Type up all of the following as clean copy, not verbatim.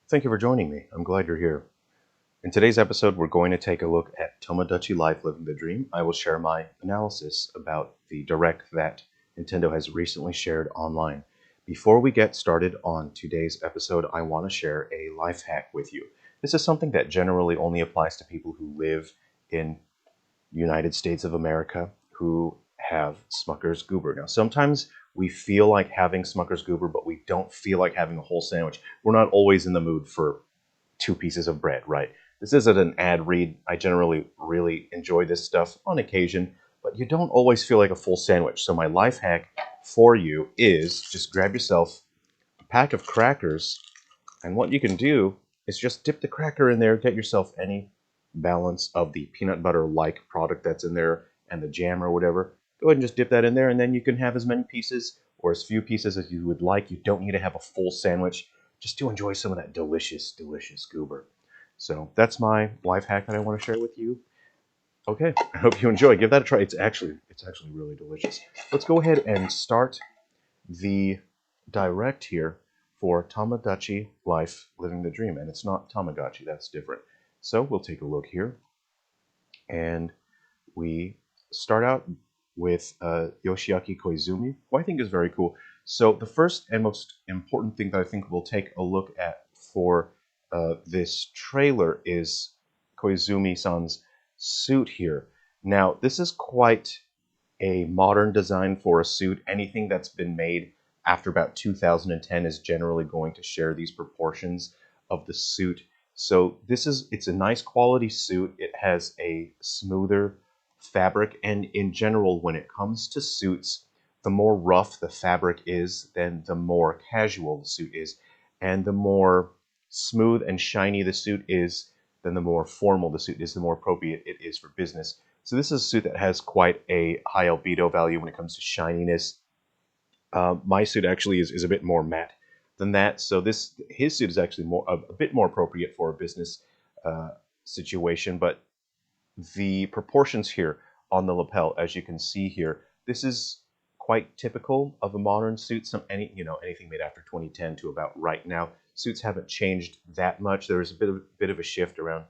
Thank you for joining me. I'm glad you're here. In today's episode, we're going to take a look at Tomodachi Life Living the Dream. I will share my analysis about the direct that Nintendo has recently shared online. Before we get started on today's episode, I want to share a life hack with you. This is something that generally only applies to people who live in United States of America who have Smucker's Goober. Now, sometimes we feel like having Smucker's Goober, but we don't feel like having a whole sandwich. We're not always in the mood for two pieces of bread, right? This isn't an ad read. I generally really enjoy this stuff on occasion, but you don't always feel like a full sandwich. So my life hack for you is just grab yourself a pack of crackers, and what you can do is just dip the cracker in there, get yourself any balance of the peanut butter like product that's in there and the jam or whatever. Go ahead and just dip that in there, and then you can have as many pieces or as few pieces as you would like. You don't need to have a full sandwich just to enjoy some of that delicious, delicious goober. So that's my life hack that I want to share with you. Okay, I hope you enjoy. Give that a try. It's actually really delicious. Let's go ahead and start the direct here for Tomodachi Life Living the Dream. And it's not Tamagotchi, that's different. So we'll take a look here. And we start out with Yoshiaki Koizumi, who I think is very cool. So the first and most important thing that I think we'll take a look at for this trailer is Koizumi-san's suit here. Now, this is quite a modern design for a suit. Anything that's been made after about 2010 is generally going to share these proportions of the suit. So it's a nice quality suit. It has a smoother fabric, and in general, when it comes to suits, the more rough the fabric is, then the more casual the suit is, and the more smooth and shiny the suit is, then the more formal the suit is, the more appropriate it is for business. So this is a suit that has quite a high albedo value when it comes to shininess. My suit actually is a bit more matte than that, so his suit is actually a bit more appropriate for a business situation. But the proportions here on the lapel, as you can see here, this is quite typical of a modern suit. Anything made after 2010 to about right now, suits haven't changed that much. There is a bit of a shift around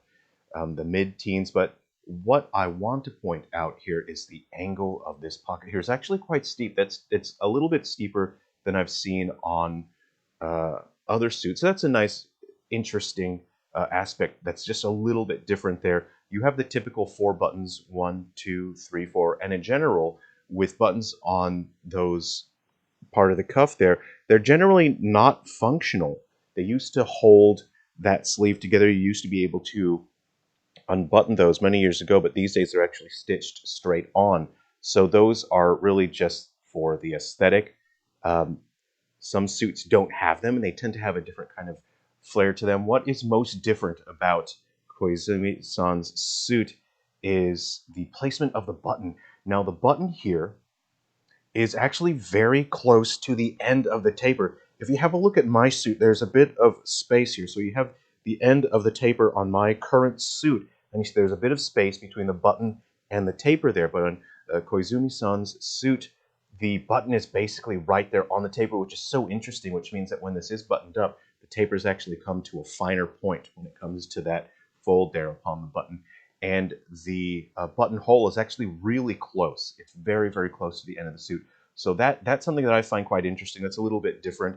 the mid-teens, but what I want to point out here is the angle of this pocket here is actually quite steep. It's a little bit steeper than I've seen on other suits. So that's a nice, interesting aspect. That's just a little bit different there. You have the typical four buttons, 1, 2, 3, 4, and in general, with buttons on those part of the cuff there, they're generally not functional. They used to hold that sleeve together. You used to be able to unbuttoned those many years ago, but these days they're actually stitched straight on. So those are really just for the aesthetic. Um, some suits don't have them, and they tend to have a different kind of flair to them. What is most different about Koizumi-san's suit is the placement of the button. Now, the button here is actually very close to the end of the taper. If you have a look at my suit, there's a bit of space here. So you have the end of the taper on my current suit, and there's a bit of space between the button and the taper there. But on Koizumi-san's suit, the button is basically right there on the taper, which is so interesting, which means that when this is buttoned up, the tapers actually come to a finer point when it comes to that fold there upon the button. And the buttonhole is actually really close. It's very, very close to the end of the suit. So that's something that I find quite interesting. That's a little bit different.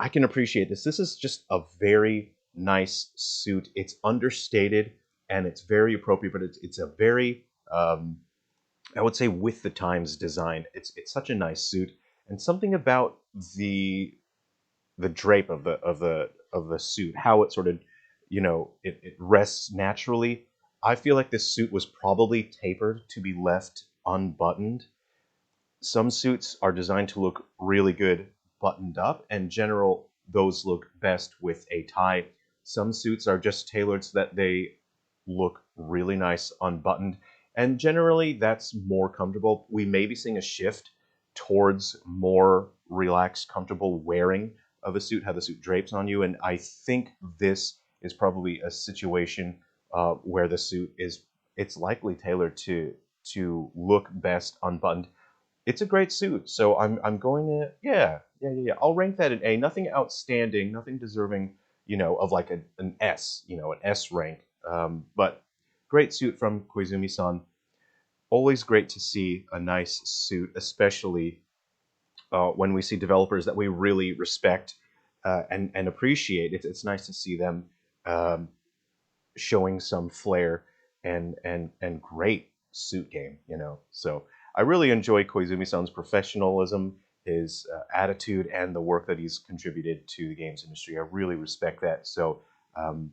I can appreciate this. This is just a very nice suit. It's understated and it's very appropriate, but it's a very I would say with the times design. It's such a nice suit, and something about the drape of the suit, how it sort of it rests naturally. I feel like this suit was probably tapered to be left unbuttoned. Some suits are designed to look really good buttoned up, and general those look best with a tie. Some suits are just tailored so that they look really nice unbuttoned, and generally that's more comfortable. We may be seeing a shift towards more relaxed, comfortable wearing of a suit, how the suit drapes on you, and I think this is probably a situation where the suit it's likely tailored to look best unbuttoned. It's a great suit, so I'm going to, yeah. I'll rank that an A. Nothing outstanding, nothing deserving, of like an S, an S rank. But great suit from Koizumi-san. Always great to see a nice suit, especially when we see developers that we really respect and appreciate. It's nice to see them um, showing some flair and great suit game. So I really enjoy Koizumi-san's professionalism, his attitude, and the work that he's contributed to the games industry. I really respect that. So um,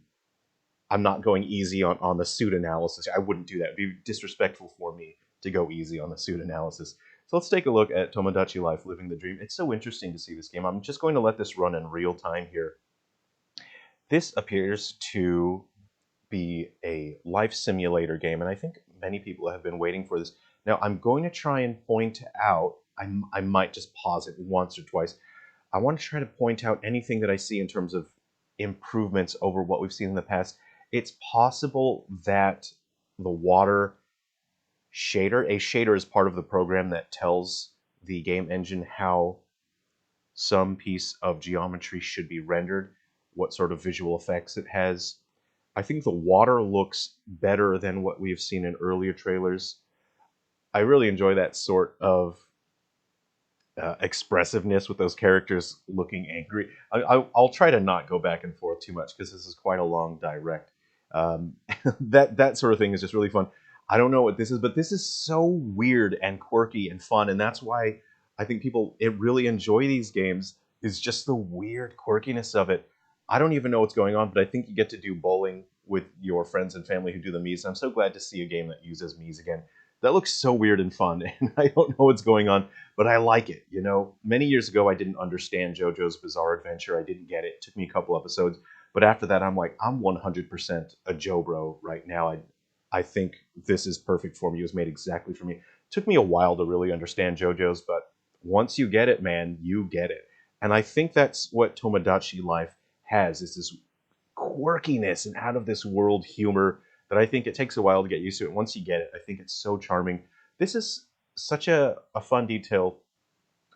I'm not going easy on the suit analysis. I wouldn't do that. It'd be disrespectful for me to go easy on the suit analysis. So let's take a look at Tomodachi Life Living the Dream. It's so interesting to see this game. I'm just going to let this run in real time here. This appears to be a life simulator game, and I think many people have been waiting for this. Now, I'm going to try and point out, I might just pause it once or twice. I want to try to point out anything that I see in terms of improvements over what we've seen in the past. It's possible that the water a shader is part of the program that tells the game engine how some piece of geometry should be rendered, what sort of visual effects it has. I think the water looks better than what we've seen in earlier trailers. I really enjoy that sort of expressiveness with those characters looking angry. I'll try to not go back and forth too much because this is quite a long direct. That sort of thing is just really fun. I don't know what this is, but this is so weird and quirky and fun, and that's why I think people really enjoy these games. Is just the weird quirkiness of it. I don't even know what's going on, but I think you get to do bowling with your friends and family who do the Miis. I'm so glad to see a game that uses Miis again. That looks so weird and fun, and I don't know what's going on, but I like it. Many years ago, I didn't understand JoJo's Bizarre Adventure. I didn't get it. It took me a couple episodes, but after that, I'm like, I'm 100% a Joe bro right now. I think this is perfect for me. It was made exactly for me. It took me a while to really understand JoJo's, but once you get it, man, you get it. And I think that's what Tomodachi Life has, is this quirkiness and out of this world humor that I think it takes a while to get used to it. Once you get it, I think it's so charming. This is such a fun detail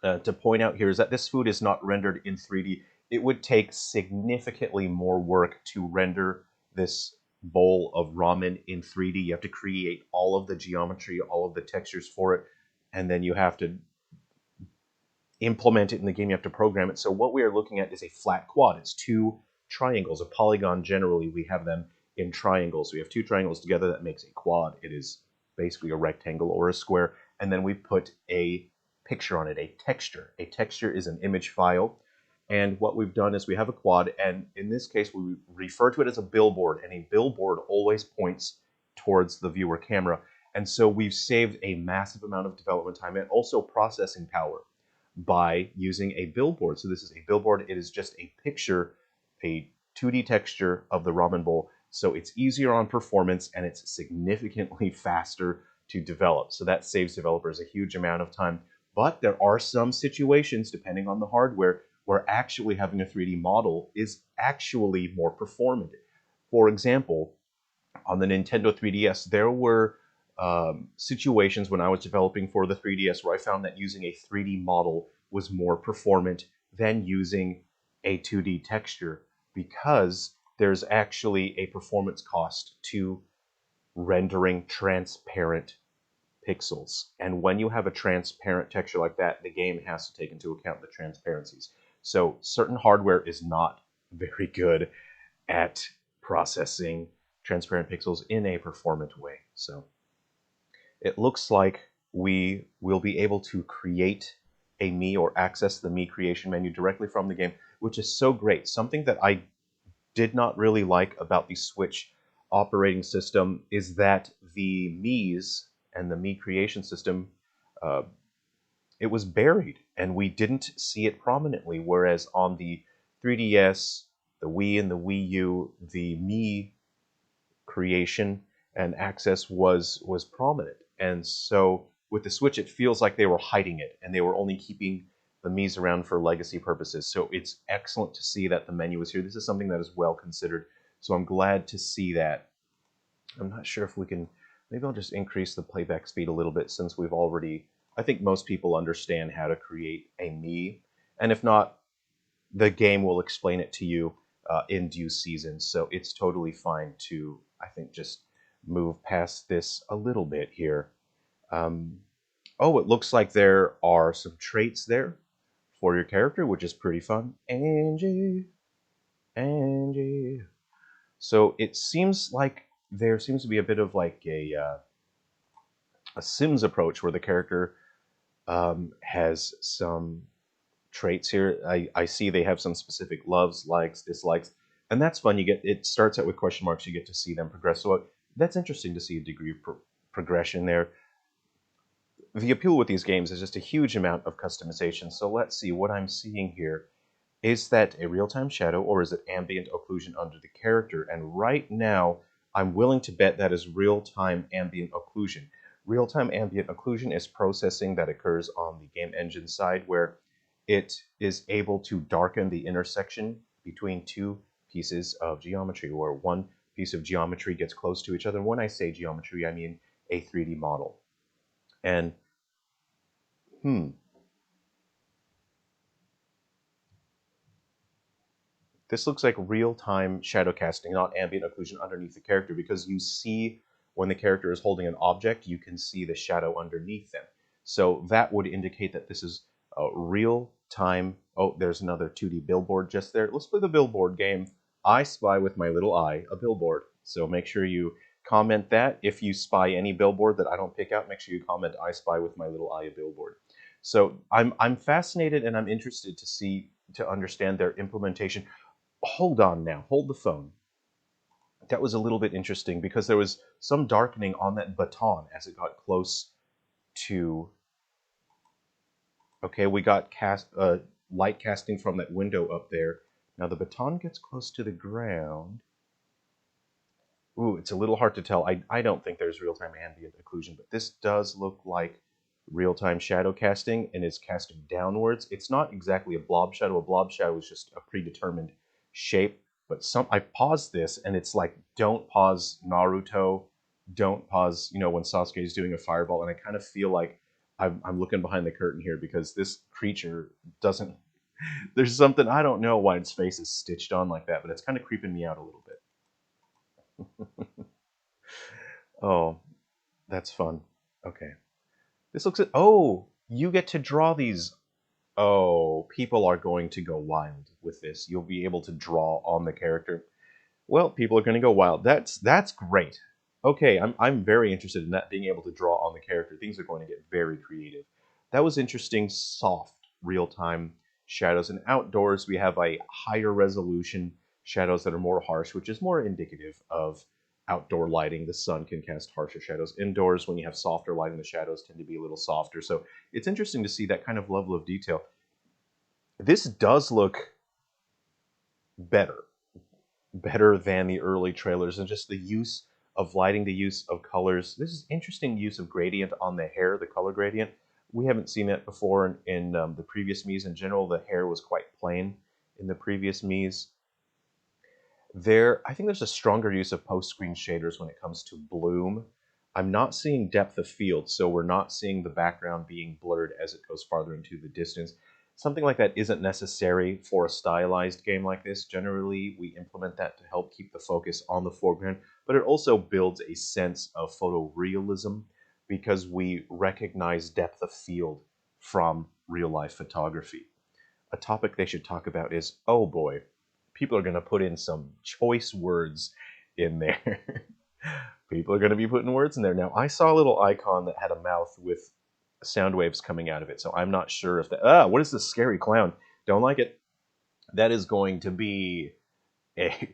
to point out here, is that this food is not rendered in 3D. It would take significantly more work to render this bowl of ramen in 3D. You have to create all of the geometry, all of the textures for it, and then you have to implement it in the game. You have to program it. So what we are looking at is a flat quad. It's two triangles. A polygon, generally, we have them in triangles. So we have two triangles together. That makes a quad. It is basically a rectangle or a square. And then we put a picture on it, a texture. A texture is an image file. And what we've done is we have a quad, and in this case, we refer to it as a billboard. And a billboard always points towards the viewer camera. And so we've saved a massive amount of development time and also processing power by using a billboard. So this is a billboard. It is just a picture, a 2D texture of the ramen bowl. So it's easier on performance and it's significantly faster to develop. So that saves developers a huge amount of time. But there are some situations, depending on the hardware, where actually having a 3D model is actually more performant. For example, on the Nintendo 3DS, there were situations when I was developing for the 3DS where I found that using a 3D model was more performant than using a 2D texture, because there's actually a performance cost to rendering transparent pixels. And when you have a transparent texture like that, the game has to take into account the transparencies. So certain hardware is not very good at processing transparent pixels in a performant way. So it looks like we will be able to create a Mii or access the Mii creation menu directly from the game, which is so great. Something that I did not really like about the Switch operating system is that the Mii's and the Mii creation system, it was buried and we didn't see it prominently, whereas on the 3DS, the Wii, and the Wii U, the Mii creation and access was prominent. And so with the Switch, it feels like they were hiding it and they were only keeping the Mii's around for legacy purposes. So it's excellent to see that the menu is here. This is something that is well considered. So I'm glad to see that. I'm not sure if we can, maybe I'll just increase the playback speed a little bit, since we've already, I think most people understand how to create a Mii. And if not, the game will explain it to you in due season. So it's totally fine to, I think, just move past this a little bit here. Um, oh, it looks like there are some traits there for your character, which is pretty fun. Angie, Angie. So it seems like there seems to be a bit of like a Sims approach where the character has some traits here. I see they have some specific loves, likes, dislikes, and that's fun. You get it starts out with question marks. You get to see them progress. So that's interesting to see a degree of progression there. The appeal with these games is just a huge amount of customization. So let's see what I'm seeing here. Is that a real-time shadow or is it ambient occlusion under the character? And right now, I'm willing to bet that is real-time ambient occlusion. Real-time ambient occlusion is processing that occurs on the game engine side where it is able to darken the intersection between two pieces of geometry, where one piece of geometry gets close to each other. When I say geometry, I mean a 3D model. And, this looks like real-time shadow casting, not ambient occlusion underneath the character, because you see when the character is holding an object, you can see the shadow underneath them. So that would indicate that this is a real-time. Oh, there's another 2D billboard just there. Let's play the billboard game. I spy with my little eye a billboard. So make sure you comment that. If you spy any billboard that I don't pick out, make sure you comment I spy with my little eye a billboard. So I'm fascinated and I'm interested to understand their implementation. Hold on now, hold the phone. That was a little bit interesting because there was some darkening on that baton as it got close to. Okay, we got light casting from that window up there. Now the baton gets close to the ground. Ooh, it's a little hard to tell. I don't think there's real-time ambient occlusion, but this does look like real-time shadow casting, and it's casting downwards. It's not exactly a blob shadow. A blob shadow is just a predetermined shape, but I paused this, and it's like, don't pause Naruto, don't pause, when Sasuke is doing a fireball, and I kind of feel like I'm looking behind the curtain here because this creature doesn't, there's something, I don't know why its face is stitched on like that, but it's kind of creeping me out a little bit. Oh, that's fun. Okay. This looks at, oh, you get to draw these. Oh, people are going to go wild with this. You'll be able to draw on the character. Well, people are going to go wild. That's great. Okay, I'm very interested in that, being able to draw on the character. Things are going to get very creative. That was interesting, soft, real-time shadows. And outdoors, we have a higher resolution shadows that are more harsh, which is more indicative of outdoor lighting. The sun can cast harsher shadows. Indoors, when you have softer lighting, the shadows tend to be a little softer. So it's interesting to see that kind of level of detail. This does look better than the early trailers, and just the use of lighting, the use of colors. This is interesting use of gradient on the hair, the color gradient. We haven't seen that before in the previous Miis. In general, the hair was quite plain in the previous Miis. I think there's a stronger use of post-screen shaders when it comes to bloom. I'm not seeing depth of field, so we're not seeing the background being blurred as it goes farther into the distance. Something like that isn't necessary for a stylized game like this. Generally, we implement that to help keep the focus on the foreground, but it also builds a sense of photorealism because we recognize depth of field from real-life photography. A topic they should talk about is, oh boy, people are going to put in some choice words in there. People are going to be putting words in there. Now, I saw a little icon that had a mouth with sound waves coming out of it, so I'm not sure if that... what is this scary clown? Don't like it. That is going to be a...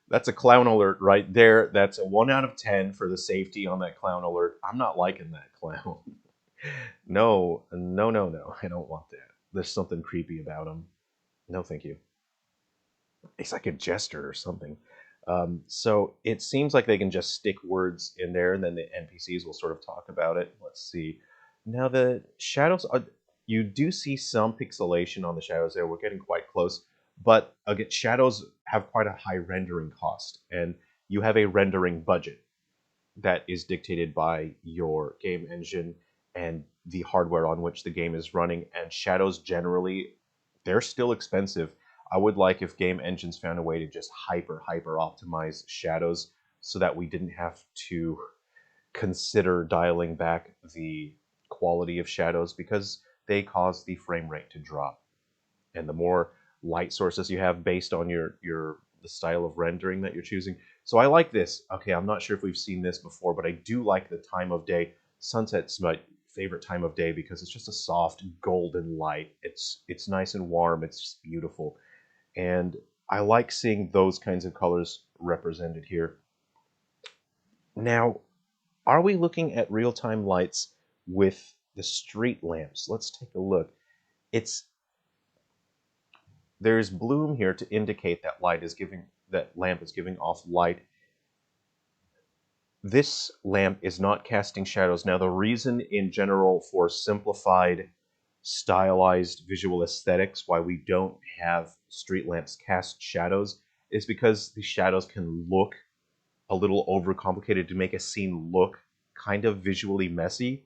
That's a clown alert right there. That's a 1 out of 10 for the safety on that clown alert. I'm not liking that clown. No, no, no, no. I don't want that. There's something creepy about him. No, thank you. He's like a jester or something. So it seems like they can just stick words in there, and then the NPCs will sort of talk about it. Let's see. Now the shadows, you do see some pixelation on the shadows there. We're getting quite close. But again, shadows have quite a high rendering cost, and you have a rendering budget that is dictated by your game engine and the hardware on which the game is running. And shadows generally, they're still expensive. I would like if game engines found a way to just hyper optimize shadows so that we didn't have to consider dialing back the quality of shadows because they cause the frame rate to drop. And the more light sources you have based on your the style of rendering that you're choosing. So I like this. Okay, I'm not sure if we've seen this before, but I do like the time of day. Sunset's my favorite time of day because it's just a soft golden light. It's nice and warm. It's just beautiful. And I like seeing those kinds of colors represented here. Now, are we looking at real-time lights with the street lamps? Let's take a look. It's There's bloom here to indicate that that lamp is giving off light. This lamp is not casting shadows. Now, the reason in general for simplified, stylized visual aesthetics why we don't have street lamps cast shadows is because the shadows can look a little overcomplicated to make a scene look kind of visually messy.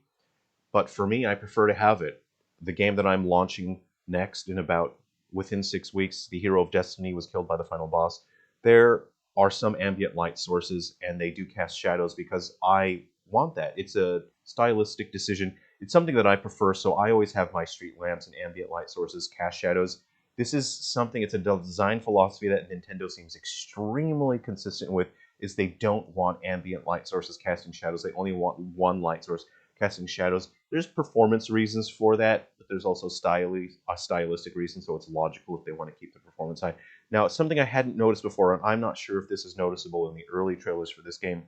But for me, I prefer to have it. The game that I'm launching next in about within 6 weeks, the hero of Destiny was killed by the final boss. There are some ambient light sources, and they do cast shadows because I want that. It's a stylistic decision. It's something that I prefer, so I always have my street lamps and ambient light sources cast shadows. This is something, it's a design philosophy that Nintendo seems extremely consistent with, is they don't want ambient light sources casting shadows. They only want one light source casting shadows. There's performance reasons for that, but there's also a stylistic reason, so it's logical if they want to keep the performance high. Now, something I hadn't noticed before, and I'm not sure if this is noticeable in the early trailers for this game,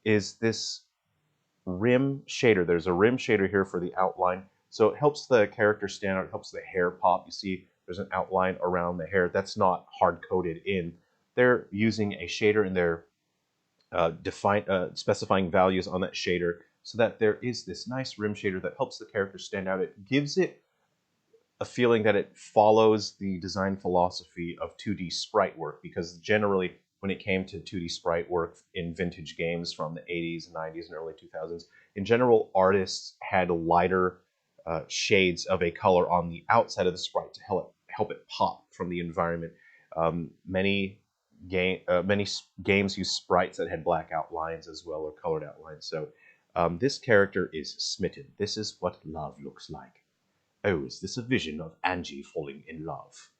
is this rim shader. There's a rim shader here for the outline, so it helps the character stand out, it helps the hair pop. You see there's an outline around the hair. That's not hard-coded in. They're using a shader and they're specifying values on that shader so that there is this nice rim shader that helps the character stand out. It gives it a feeling that it follows the design philosophy of 2D sprite work, because generally when it came to 2D sprite work in vintage games from the 80s, 90s, and early 2000s, in general, artists had lighter shades of a color on the outside of the sprite to help it pop from the environment. Many games use sprites that had black outlines as well, or colored outlines. So this character is smitten. This is what love looks like. Oh, is this a vision of Angie falling in love?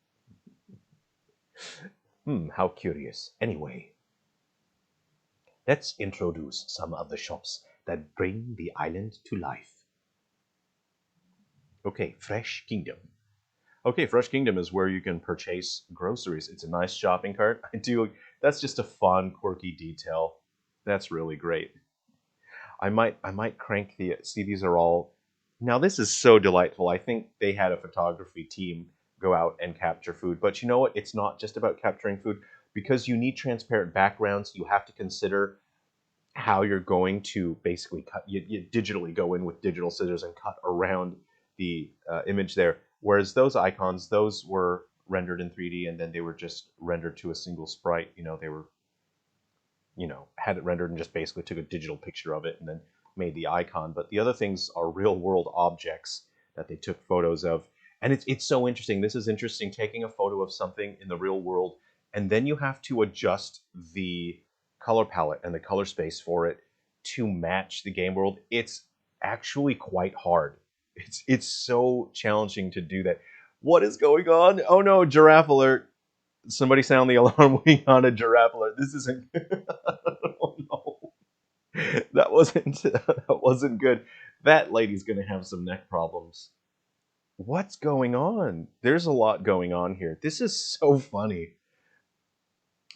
How curious. Anyway, let's introduce some of the shops that bring the island to life. Okay, Fresh Kingdom. Okay, Fresh Kingdom is where you can purchase groceries. It's a nice shopping cart. That's just a fun, quirky detail. That's really great. I might crank see, these are all, now this is so delightful. I think they had a photography team go out and capture food. But you know what? It's not just about capturing food. Because you need transparent backgrounds, you have to consider how you're going to basically cut. You digitally go in with digital scissors and cut around the image there. Whereas those icons, those were rendered in 3D, and then they were just rendered to a single sprite. They were, had it rendered and just basically took a digital picture of it and then made the icon. But the other things are real world objects that they took photos of. And it's so interesting. This is interesting, taking a photo of something in the real world, and then you have to adjust the color palette and the color space for it to match the game world. It's actually quite hard. It's so challenging to do that. What is going on? Oh no, giraffe alert. Somebody sound the alarm. We on a giraffe alert. This isn't oh no. That wasn't good. That lady's gonna have some neck problems. What's going on? There's a lot going on here. This is so funny.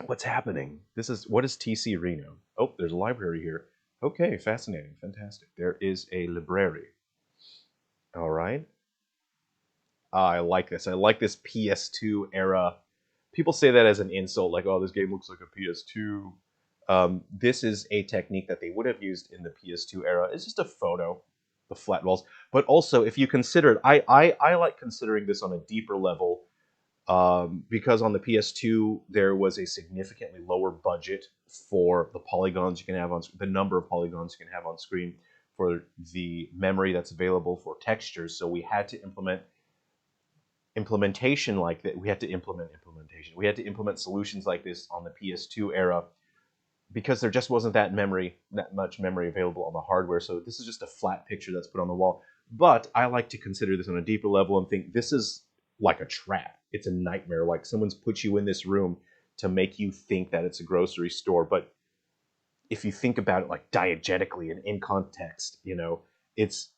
What's happening? What is TC Reno? Oh, there's a library here. Okay, fascinating, fantastic. There is a library. All right. I like this. I like this PS2 era. People say that as an insult, like, oh, this game looks like a PS2. This is a technique that they would have used in the PS2 era. It's just a photo, the flat walls. But also, if you consider it, I like considering this on a deeper level, because on the PS2 there was a significantly lower budget for the polygons you can have on the number of polygons you can have on screen, for the memory that's available for textures. So we had to implement implementation like that. We had to implement implementation. We had to implement solutions like this on the PS2 era because there just wasn't that much memory available on the hardware. So this is just a flat picture that's put on the wall. But I like to consider this on a deeper level and think this is like a trap. It's a nightmare. Like someone's put you in this room to make you think that it's a grocery store. But if you think about it like diegetically and in context, it's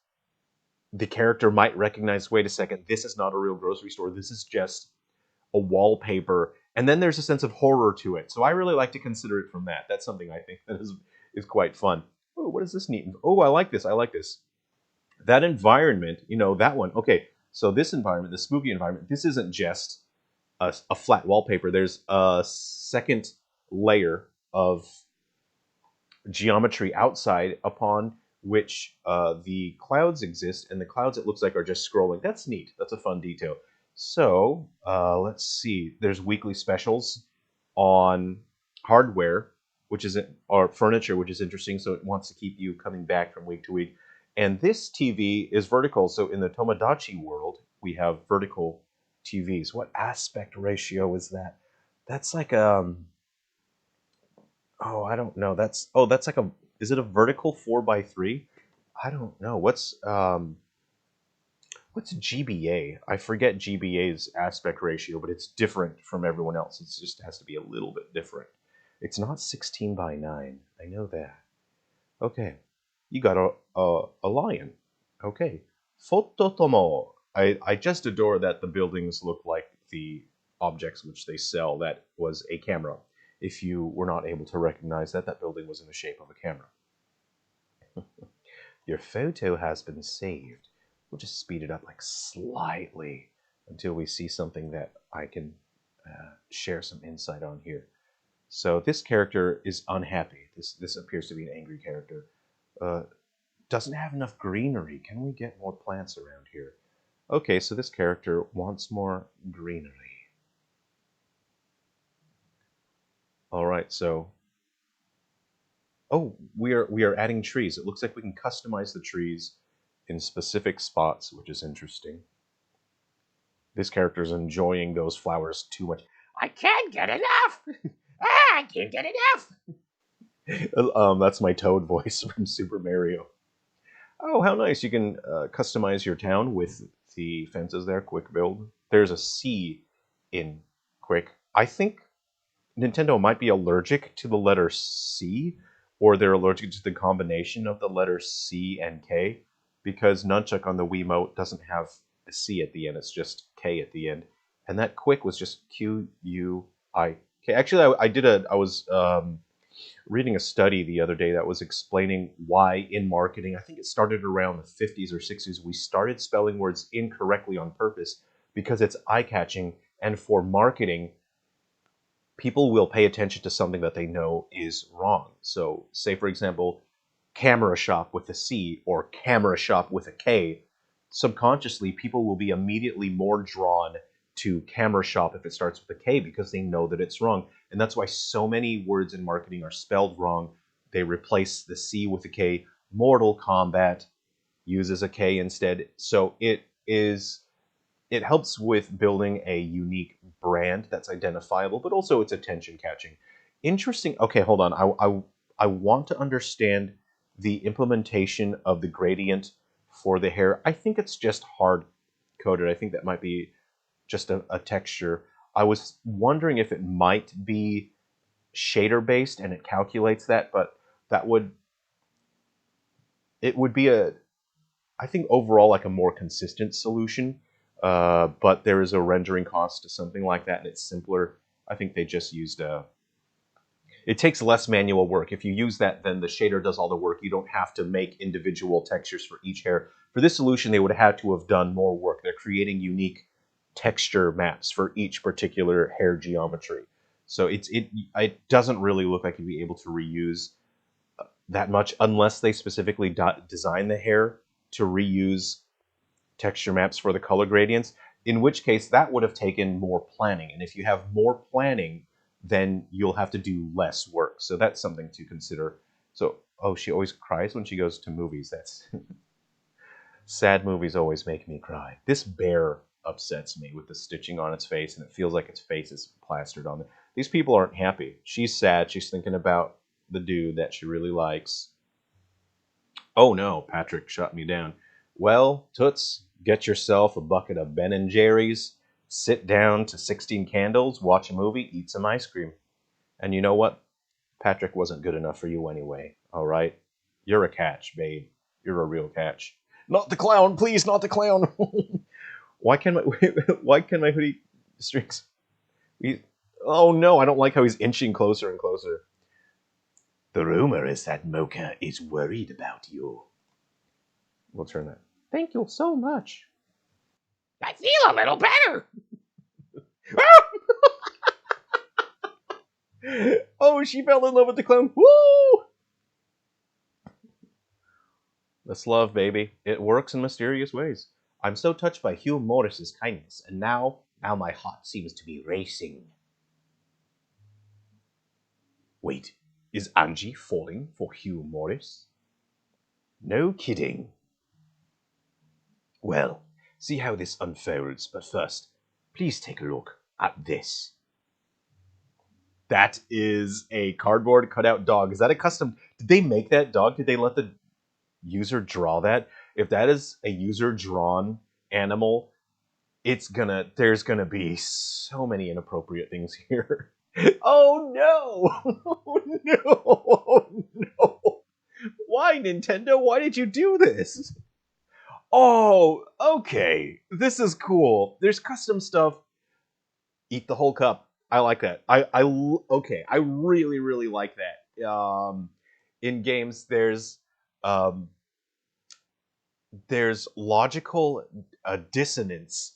the character might recognize, wait a second, this is not a real grocery store. This is just a wallpaper. And then there's a sense of horror to it. So I really like to consider it from that. That's something I think that is quite fun. Oh, what is this neat? Oh, I like this. I like this. That environment, that one. Okay, so this environment, the spooky environment, this isn't just a flat wallpaper. There's a second layer of geometry outside upon which the clouds exist, and the clouds, it looks like, are just scrolling. That's neat. That's a fun detail. So let's see. There's weekly specials on hardware, or furniture, which is interesting. So it wants to keep you coming back from week to week. And this TV is vertical. So in the Tomodachi world, we have vertical TVs. What aspect ratio is that? That's like oh, I don't know. That's like is it a vertical 4:3? I don't know. What's GBA? I forget GBA's aspect ratio, but it's different from everyone else. It just has to be a little bit different. It's not 16:9. I know that. Okay. You got a lion. Okay. Fototomo. I just adore that the buildings look like the objects which they sell. That was a camera. If you were not able to recognize that, that building was in the shape of a camera. Your photo has been saved. We'll just speed it up like slightly until we see something that I can share some insight on here. So this character is unhappy. This appears to be an angry character. Doesn't have enough greenery. Can we get more plants around here? Okay, so this character wants more greenery. All right, so we are adding trees. It looks like we can customize the trees in specific spots, which is interesting. This character is enjoying those flowers too much. I can't get enough. I can't get enough. That's my Toad voice from Super Mario. Oh, how nice! You can customize your town with the fences there. Quick build. There's a C in quick. I think Nintendo might be allergic to the letter C, or they're allergic to the combination of the letters C and K, because Nunchuck on the Wiimote doesn't have a C at the end, it's just K at the end. And that quick was just Q-U-I-K. Actually, I was reading a study the other day that was explaining why in marketing, I think it started around the 50s or 60s, we started spelling words incorrectly on purpose because it's eye-catching, and for marketing, people will pay attention to something that they know is wrong. So, say for example, camera shop with a C or camera shop with a K. Subconsciously, people will be immediately more drawn to camera shop if it starts with a K because they know that it's wrong. And that's why so many words in marketing are spelled wrong. They replace the C with a K. Mortal Kombat uses a K instead. So it helps with building a unique brand that's identifiable, but also it's attention catching. Interesting. Okay, hold on. I want to understand the implementation of the gradient for the hair. I think it's just hard coded. I think that might be just a texture. I was wondering if it might be shader based and it calculates that, but it would be I think overall like a more consistent solution. But there is a rendering cost to something like that, and it's simpler. I think they just used it takes less manual work. If you use that, then the shader does all the work. You don't have to make individual textures for each hair. For this solution, they would have had to have done more work. They're creating unique texture maps for each particular hair geometry. So it doesn't really look like you'd be able to reuse that much unless they specifically design the hair to reuse texture maps for the color gradients, in which case that would have taken more planning. And if you have more planning, then you'll have to do less work. So that's something to consider. So, oh, she always cries when she goes to movies. That's sad movies always make me cry. This bear upsets me with the stitching on its face, and it feels like its face is plastered on it. These people aren't happy. She's sad. She's thinking about the dude that she really likes. Oh no, Patrick shut me down. Well, Toots, get yourself a bucket of Ben and Jerry's, sit down to 16 Candles, watch a movie, eat some ice cream. And you know what? Patrick wasn't good enough for you anyway, all right? You're a catch, babe. You're a real catch. Not the clown, please, not the clown. why can my why can my hoodie strings? Oh no, I don't like how he's inching closer and closer. The rumor is that Mocha is worried about you. We'll turn that. Thank you so much. I feel a little better. Oh, she fell in love with the clown. Woo! That's love, baby. It works in mysterious ways. I'm so touched by Hugh Morris's kindness, and now my heart seems to be racing. Wait, is Angie falling for Hugh Morris? No kidding. Well, see how this unfolds, but first, please take a look at this. That is a cardboard cutout dog. Is that a custom? Did they make that dog? Did they let the user draw that? If that is a user drawn animal, there's gonna be so many inappropriate things here. Oh no! Oh no! Oh no! Why, Nintendo? Why did you do this? Oh, okay. This is cool. There's custom stuff. Eat the whole cup. I like that. Okay. I really, really like that. In games, um, there's logical dissonance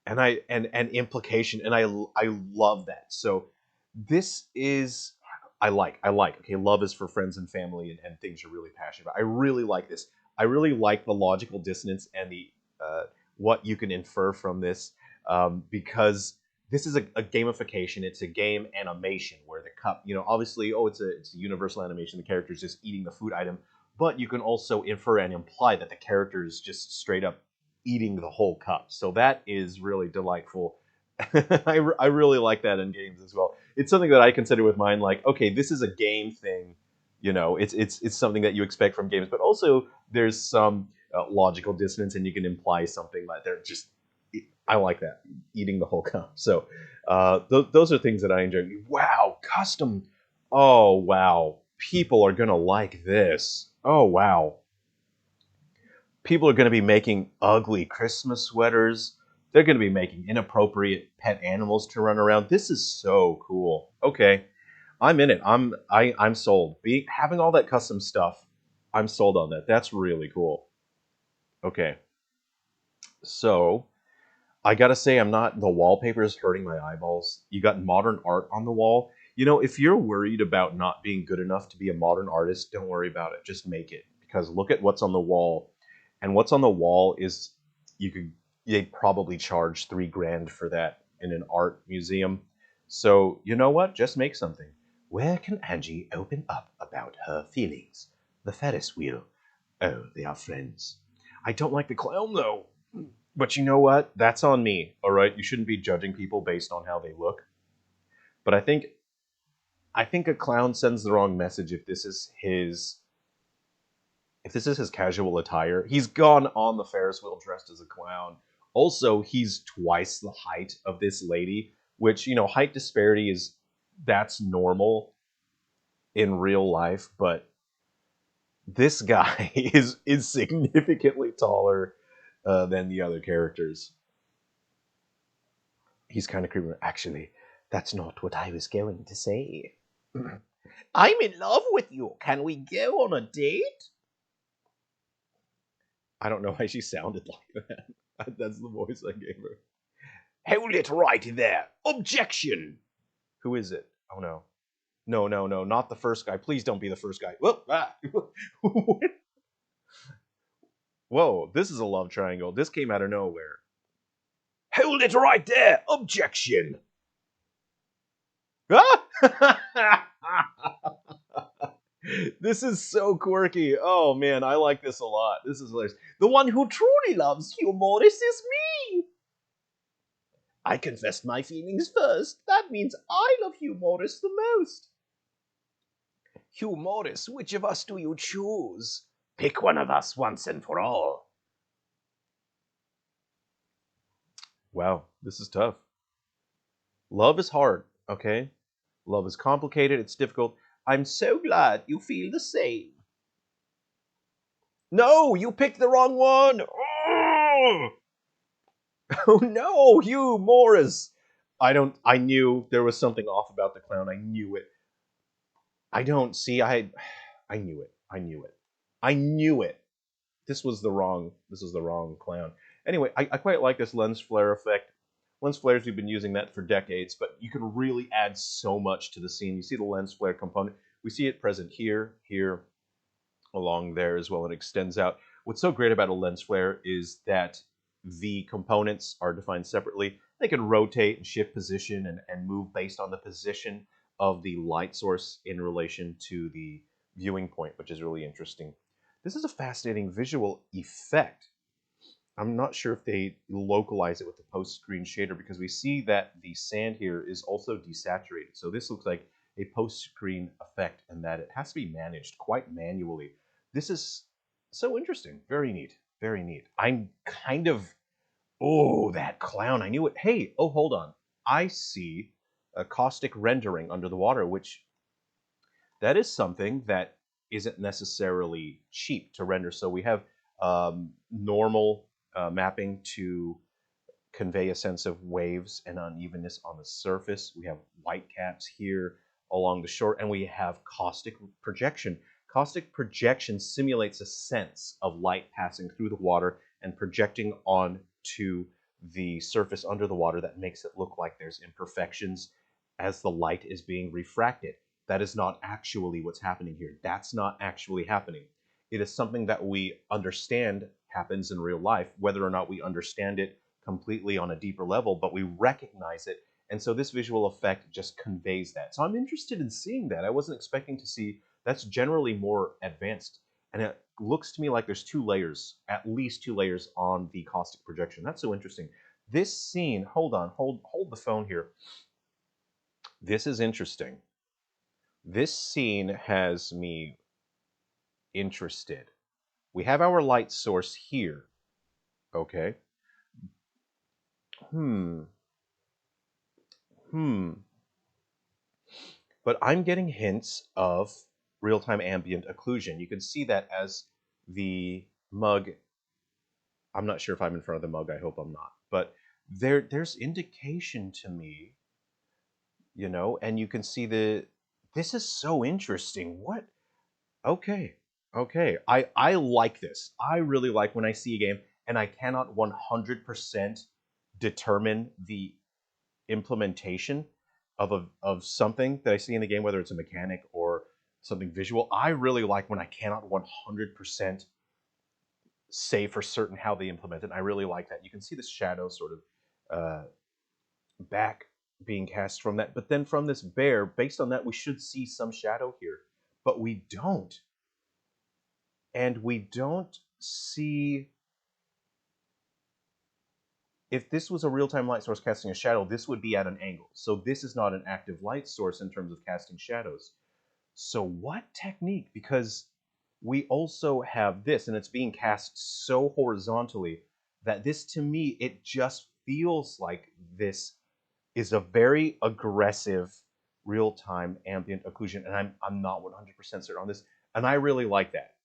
and implication, and I love that. So this is I like. Okay, love is for friends and family and things you're really passionate about. I really like this. I really like the logical dissonance and the what you can infer from this, because this is a gamification. It's a game animation where the cup, obviously, it's a universal animation. The character is just eating the food item, but you can also infer and imply that the character is just straight up eating the whole cup. So that is really delightful. I really like that in games as well. It's something that I consider with mine. Like, okay, this is a game thing. It's something that you expect from games, but also there's some logical dissonance, and you can imply something like they're just. I like that, eating the whole cup. So those are things that I enjoy. Wow, custom. Oh wow, people are gonna like this. Oh wow, people are gonna be making ugly Christmas sweaters. They're gonna be making inappropriate pet animals to run around. This is so cool. Okay, I'm in it. I'm sold. Having all that custom stuff, I'm sold on that. That's really cool. Okay, so I gotta say, I'm not. The wallpaper is hurting my eyeballs. You got modern art on the wall. If you're worried about not being good enough to be a modern artist, don't worry about it. Just make it, because look at what's on the wall, and what's on the wall is you could they probably charge $3,000 for that in an art museum. So you know what? Just make something. Where can Angie open up about her feelings? The Ferris wheel. Oh, they are friends. I don't like the clown though. But you know what? That's on me. All right, you shouldn't be judging people based on how they look. But I think a clown sends the wrong message if this is his casual attire. He's gone on the Ferris wheel dressed as a clown. Also, he's twice the height of this lady, which, height disparity that's normal in real life, but this guy is significantly taller than the other characters. He's kind of creepy. Actually, that's not what I was going to say. I'm in love with you. Can we go on a date? I don't know why she sounded like that. That's the voice I gave her. Hold it right there. Objection. Who is it? Oh no. No, no, no, not the first guy. Please don't be the first guy. Whoa, ah. Whoa, this is a love triangle. This came out of nowhere. Hold it right there. Objection. Ah! This is so quirky. Oh man, I like this a lot. This is hilarious. The one who truly loves Hugh Morris is me. I confessed my feelings first. That means I love Hugh Morris the most. Hugh Morris, which of us do you choose? Pick one of us once and for all. Wow, this is tough. Love is hard, okay? Love is complicated, it's difficult. I'm so glad you feel the same. No, you picked the wrong one. Oh, oh no, Hugh Morris. I knew there was something off about the clown. I knew it. I don't see I knew it. I knew it. I knew it. This was the wrong clown. Anyway, I quite like this lens flare effect. Lens flares, we've been using that for decades, but you can really add so much to the scene. You see the lens flare component. We see it present here, here, along there as well, and extends out. What's so great about a lens flare is that the components are defined separately. They can rotate and shift position and move based on the position of the light source in relation to the viewing point, which is really interesting. This is a fascinating visual effect. I'm not sure if they localize it with the post-screen shader because we see that the sand here is also desaturated. So this looks like a post-screen effect and that it has to be managed quite manually. This is so interesting. Very neat. Very neat. I'm kind of, oh, that clown. I knew it. Hey, oh, hold on. I see a caustic rendering under the water, which that is something that isn't necessarily cheap to render. So we have normal mapping to convey a sense of waves and unevenness on the surface. We have white caps here along the shore, and we have caustic projection. Caustic projection simulates a sense of light passing through the water and projecting onto the surface under the water that makes it look like there's imperfections as the light is being refracted. That is not actually what's happening here. That's not actually happening. It is something that we understand happens in real life, whether or not we understand it completely on a deeper level, but we recognize it. And so this visual effect just conveys that. So I'm interested in seeing that. I wasn't expecting to see that's generally more advanced. And it looks to me like there's two layers, at least two layers on the caustic projection. That's so interesting. This scene, hold on, hold the phone here. This is interesting. This scene has me interested. We have our light source here. Okay. Hmm. Hmm. But I'm getting hints of real-time ambient occlusion. You can see that as the mug. I'm not sure if I'm in front of the mug. I hope I'm not. But there's indication to me, and you can see this is so interesting. What? Okay. Okay. I like this. I really like when I see a game and I cannot 100% determine the implementation of something that I see in the game, whether it's a mechanic or something visual. I really like when I cannot 100% say for certain how they implement it. I really like that. You can see the shadow sort of uh, back being cast from that, but then from this bear, based on that, we should see some shadow here, but we don't. And we don't see, if this was a real-time light source casting a shadow, this would be at an angle. So this is not an active light source in terms of casting shadows. So what technique? Because we also have this, and it's being cast so horizontally that this, to me, it just feels like this is a very aggressive real-time ambient occlusion, and I'm not 100% certain on this, and I really like that.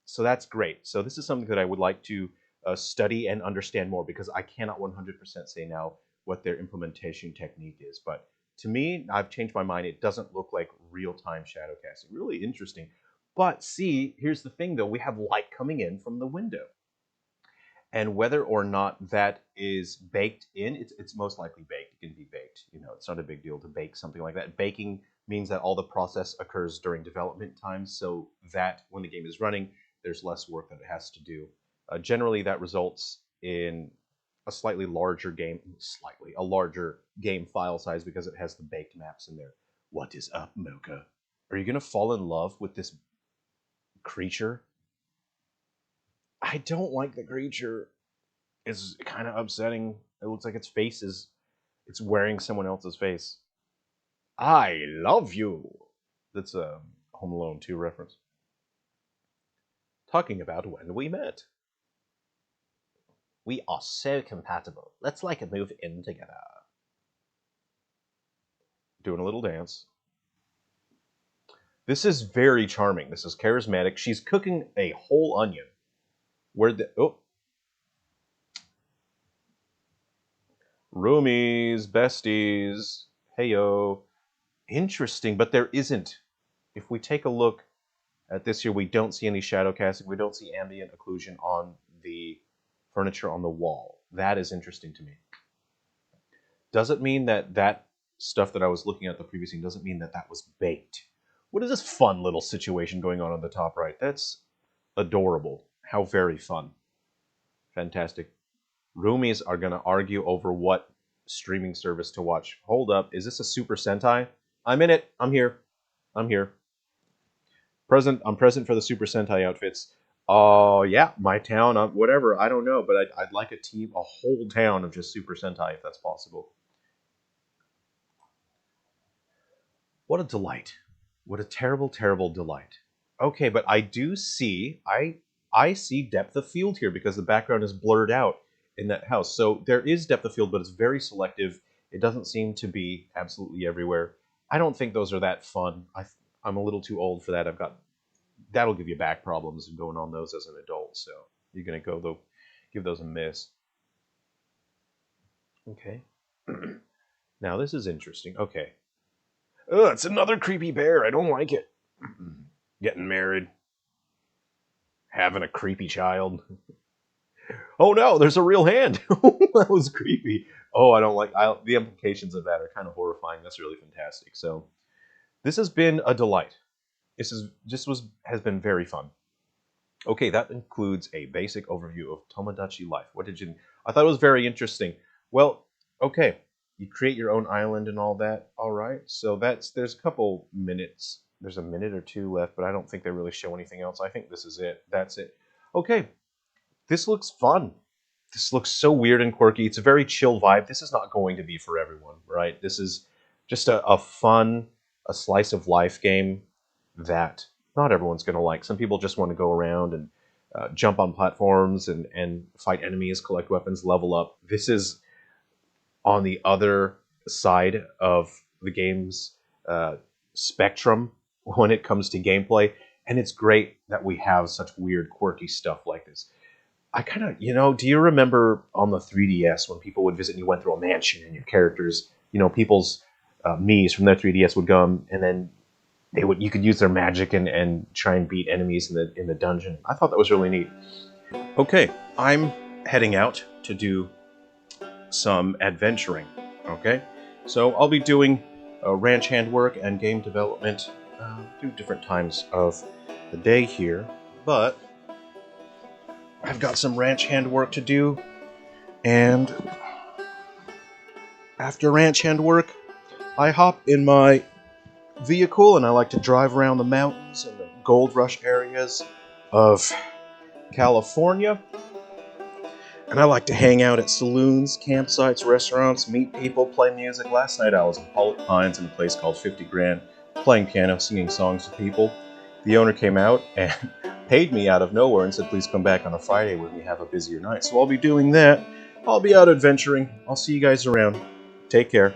So that's great. So this is something that I would like to study and understand more because I cannot 100% say now what their implementation technique is. But to me, I've changed my mind. It doesn't look like real-time shadow casting. Really interesting. But see, here's the thing though. We have light coming in from the window. And whether or not that is baked in, it's most likely baked. It can be baked. It's not a big deal to bake something like that. Baking means that all the process occurs during development time, so that when the game is running, there's less work that it has to do. Generally, that results in a slightly larger game, a larger game file size because it has the baked maps in there. What is up, Mocha? Are you gonna fall in love with this creature? I don't like the creature. It's kind of upsetting. It looks like its face is It's wearing someone else's face. I love you. That's a Home Alone 2 reference. Talking about when we met. We are so compatible. Let's move in together. Doing a little dance. This is very charming. This is charismatic. She's cooking a whole onion. Roomies, besties, heyo. Interesting, but there isn't. If we take a look at this here, we don't see any shadow casting. We don't see ambient occlusion on the furniture on the wall. That is interesting to me. Does it mean that that stuff that I was looking at the previous scene doesn't mean that that was baked? What is this fun little situation going on the top right? That's adorable. How very fun. Fantastic. Roomies are going to argue over what streaming service to watch. Hold up. Is this a Super Sentai? I'm in it. I'm here. I'm here. I'm present for the Super Sentai outfits. Oh, yeah. My town. Whatever. I don't know. But I'd like a whole town of just Super Sentai if that's possible. What a delight. What a terrible, terrible delight. Okay, but I do see, I see depth of field here because the background is blurred out in that house. So there is depth of field, but it's very selective. It doesn't seem to be absolutely everywhere. I don't think those are that fun. I'm a little too old for that. That'll give you back problems and going on those as an adult. So you're gonna give those a miss. Okay. Now this is interesting. Okay. Oh, it's another creepy bear. I don't like it. Getting married. Having a creepy child. Oh no, there's a real hand. That was creepy. Oh, I don't like the implications of that are kind of horrifying. That's really fantastic. So this has been a delight. Has been very fun. Okay, that includes a basic overview of Tomodachi Life. I thought it was very interesting. Well, okay, you create your own island and all that. All right, so there's a couple minutes. There's a minute or two left, but I don't think they really show anything else. I think this is it. That's it. Okay, this looks fun. This looks so weird and quirky. It's a very chill vibe. This is not going to be for everyone, right? This is just a fun, a slice of life game that not everyone's going to like. Some people just want to go around and jump on platforms and fight enemies, collect weapons, level up. This is on the other side of the game's spectrum when it comes to gameplay. And it's great that we have such weird, quirky stuff like this. I kind of, do you remember on the 3DS when people would visit and you went through a mansion and your characters, people's Mii's from their 3DS would come and then you could use their magic and try and beat enemies in the dungeon. I thought that was really neat. Okay, I'm heading out to do some adventuring. Okay, so I'll be doing ranch hand work and game development through different times of the day here, but I've got some ranch hand work to do, and after ranch hand work, I hop in my vehicle and I like to drive around the mountains and the gold rush areas of California. And I like to hang out at saloons, campsites, restaurants, meet people, play music. Last night I was in Pollock Pines in a place called 50 Grand, playing piano, singing songs to people. The owner came out and paid me out of nowhere and said, please come back on a Friday when we have a busier night. So I'll be doing that. I'll be out adventuring. I'll see you guys around. Take care.